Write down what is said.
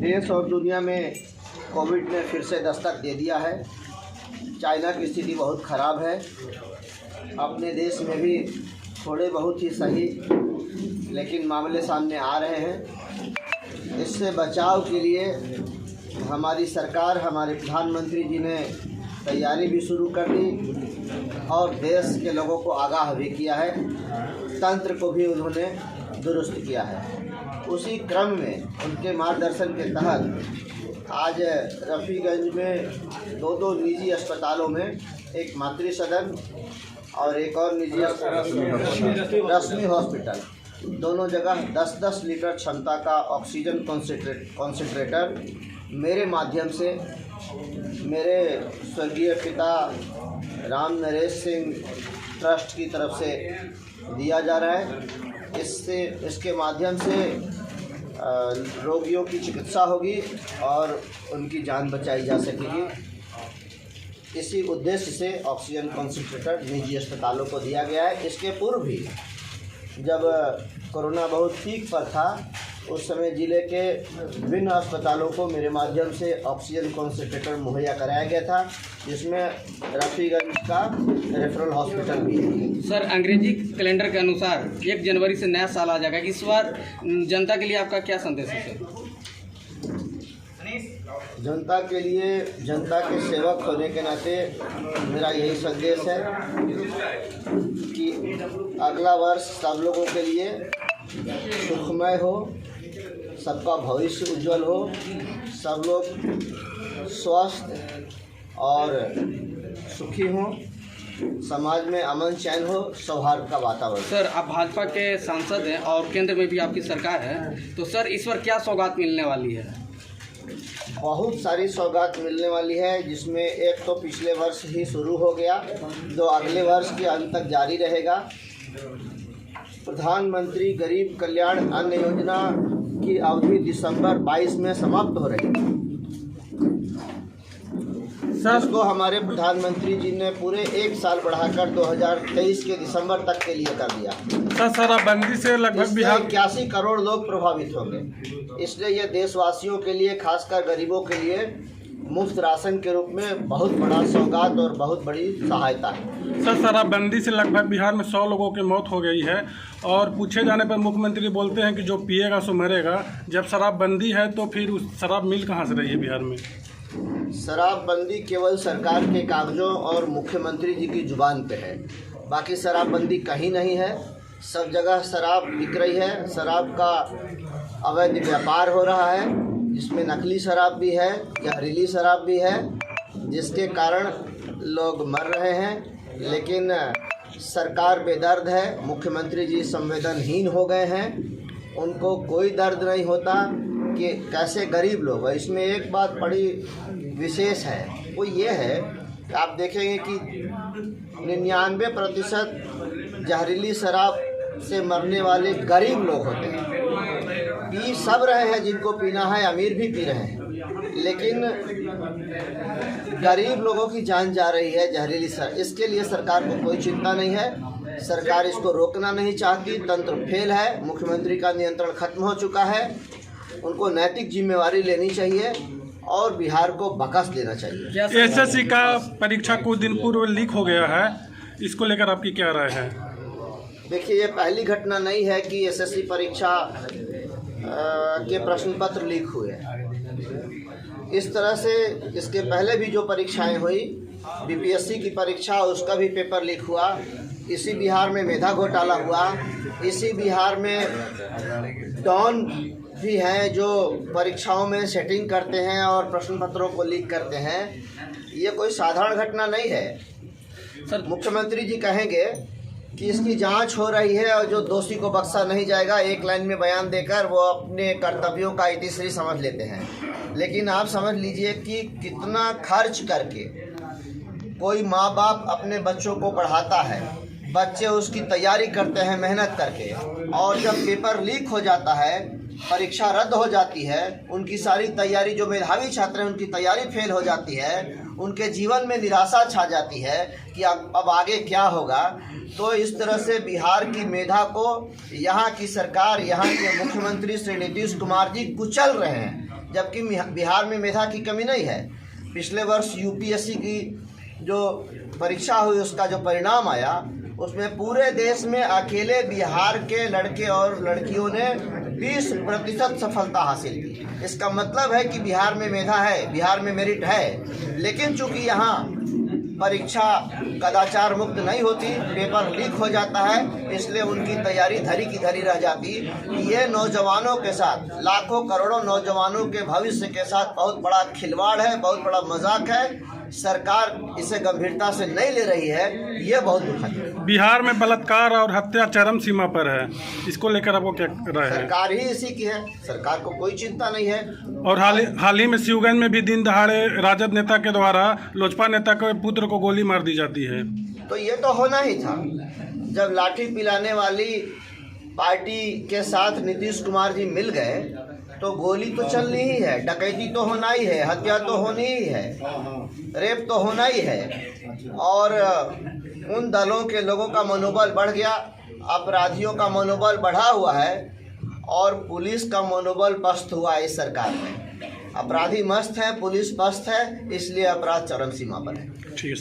देश और दुनिया में कोविड ने फिर से दस्तक दे दिया है। चाइना की स्थिति बहुत ख़राब है। अपने देश में भी थोड़े बहुत ही सही लेकिन मामले सामने आ रहे हैं। इससे बचाव के लिए हमारी सरकार, हमारे प्रधानमंत्री जी ने तैयारी भी शुरू कर दी और देश के लोगों को आगाह भी किया है। तंत्र को भी उन्होंने दुरुस्त किया है। उसी क्रम में उनके मार्गदर्शन के तहत आज रफ़ीगंज में दो निजी अस्पतालों में एक मातृ सदन और एक और निजी रश्मि हॉस्पिटल, दोनों जगह 10-10 लीटर क्षमता का ऑक्सीजन कॉन्सेंट्रेटर मेरे माध्यम से मेरे स्वर्गीय पिता राम नरेश सिंह ट्रस्ट की तरफ से दिया जा रहा है। इसके माध्यम से रोगियों की चिकित्सा होगी और उनकी जान बचाई जा सकेगी। इसी उद्देश्य से ऑक्सीजन कॉन्सेंट्रेटर निजी अस्पतालों को दिया गया है। इसके पूर्व भी जब कोरोना बहुत पीक पर था उस समय ज़िले के विभिन्न अस्पतालों को मेरे माध्यम से ऑक्सीजन कॉन्सेंट्रेटर मुहैया कराया गया था, जिसमें रफ़ीगंज का रेफरल हॉस्पिटल भी है। सर, अंग्रेजी कैलेंडर के अनुसार 1 जनवरी से नया साल आ जाएगा। इस बार जनता के लिए आपका क्या संदेश है सर? जनता के लिए, जनता के सेवक होने के नाते मेरा यही संदेश है कि अगला वर्ष सब लोगों के लिए सुखमय हो, सबका भविष्य उज्जवल हो, सब लोग स्वस्थ और सुखी हों, समाज में अमन चैन हो, सौहार्द का वातावरण। सर, आप भाजपा के सांसद हैं और केंद्र में भी आपकी सरकार है, तो सर इस बार क्या सौगात मिलने वाली है? बहुत सारी सौगात मिलने वाली है, जिसमें एक तो पिछले वर्ष ही शुरू हो गया, जो अगले वर्ष के अंत तक जारी रहेगा। प्रधानमंत्री गरीब कल्याण अन्न योजना की अवधि दिसंबर 22 में समाप्त हो रही है। इसको हमारे प्रधानमंत्री जी ने पूरे 1 साल बढ़ाकर 2023 के दिसंबर तक के लिए कर दिया। शराबबंदी से लगभग बिहार 81 करोड़ लोग प्रभावित होंगे। इसलिए यह देशवासियों के लिए, खासकर गरीबों के लिए मुफ्त राशन के रूप में बहुत बड़ा सौगात और बहुत बड़ी सहायता है। सर, शराबबंदी से लगभग बिहार में 100 लोगों की मौत हो गई है और पूछे जाने पर मुख्यमंत्री बोलते हैं कि जो पिएगा सो मरेगा। जब शराबबंदी है तो फिर उस शराब मिल कहाँ से रही है बिहार में? शराबबंदी केवल सरकार के कागजों और मुख्यमंत्री जी की जुबान पे है। बाकी शराबबंदी कहीं नहीं है। सब जगह शराब बिक रही है। शराब का अवैध व्यापार हो रहा है, जिसमें नकली शराब भी है, जहरीली शराब भी है, जिसके कारण लोग मर रहे हैं। लेकिन सरकार बेदर्द है, मुख्यमंत्री जी संवेदनहीन हो गए हैं। उनको कोई दर्द नहीं होता कि कैसे गरीब लोग। इसमें एक बात बड़ी विशेष है, वो ये है कि आप देखेंगे कि 99% जहरीली शराब से मरने वाले गरीब लोग होते हैं। पी सब रहे हैं, जिनको पीना है, अमीर भी पी रहे हैं, लेकिन गरीब लोगों की जान जा रही है जहरीली शराब। इसके लिए सरकार को कोई चिंता नहीं है। सरकार इसको रोकना नहीं चाहती। तंत्र फेल है। मुख्यमंत्री का नियंत्रण खत्म हो चुका है। उनको नैतिक जिम्मेवारी लेनी चाहिए और बिहार को बकस देना चाहिए। एसएससी का परीक्षा कुछ दिन पूर्व लीक हो गया है, इसको लेकर आपकी क्या राय है? देखिए, ये पहली घटना नहीं है कि एसएससी परीक्षा के प्रश्न पत्र लीक हुए। इस तरह से इसके पहले भी जो परीक्षाएं हुई, बीपीएससी की परीक्षा, उसका भी पेपर लीक हुआ। इसी बिहार में मेधा घोटाला हुआ। इसी बिहार में डॉन भी हैं जो परीक्षाओं में सेटिंग करते हैं और प्रश्न पत्रों को लीक करते हैं। ये कोई साधारण घटना नहीं है। सर, मुख्यमंत्री जी कहेंगे कि इसकी जांच हो रही है और जो दोषी को बख्शा नहीं जाएगा, एक लाइन में बयान देकर वो अपने कर्तव्यों का इतिश्री समझ लेते हैं। लेकिन आप समझ लीजिए कि कितना खर्च करके कोई माँ बाप अपने बच्चों को पढ़ाता है, बच्चे उसकी तैयारी करते हैं मेहनत करके, और जब पेपर लीक हो जाता है परीक्षा रद्द हो जाती है, उनकी सारी तैयारी, जो मेधावी छात्र हैं उनकी तैयारी फेल हो जाती है, उनके जीवन में निराशा छा जाती है कि अब आगे क्या होगा। तो इस तरह से बिहार की मेधा को यहाँ की सरकार, यहाँ के मुख्यमंत्री श्री नीतीश कुमार जी कुचल रहे हैं, जबकि बिहार में मेधा की कमी नहीं है। पिछले वर्ष यूपीएससी की जो परीक्षा हुई उसका जो परिणाम आया उसमें पूरे देश में अकेले बिहार के लड़के और लड़कियों ने 20% सफलता हासिल की। इसका मतलब है कि बिहार में मेधा है, बिहार में मेरिट है, लेकिन चूंकि यहाँ परीक्षा कदाचार मुक्त नहीं होती, पेपर लीक हो जाता है, इसलिए उनकी तैयारी धरी की धरी रह जाती। ये नौजवानों के साथ, लाखों करोड़ों नौजवानों के भविष्य के साथ बहुत बड़ा खिलवाड़ है, बहुत बड़ा मजाक है। सरकार इसे गंभीरता से नहीं ले रही है, ये बहुत दुखद है। बिहार में बलात्कार और हत्या चरम सीमा पर है, इसको लेकर आपको क्या राय है? सरकार ही इसी की है, सरकार को कोई चिंता नहीं है। और हाल ही में शिवगंज में भी दिन दहाड़े राजद नेता के द्वारा लोजपा नेता के पुत्र को गोली मार दी जाती है। तो ये तो होना ही था। जब लाठी पिलाने वाली पार्टी के साथ नीतीश कुमार जी मिल गए तो गोली तो चलनी ही है, डकैती तो होना ही है, हत्या तो होनी ही है, रेप तो होना ही है। और उन दलों के लोगों का मनोबल बढ़ गया, अपराधियों का मनोबल बढ़ा हुआ है और पुलिस का मनोबल पस्त हुआ है। इस सरकार में अपराधी मस्त है, पुलिस पस्त है, इसलिए अपराध चरम सीमा पर है। ठीक है।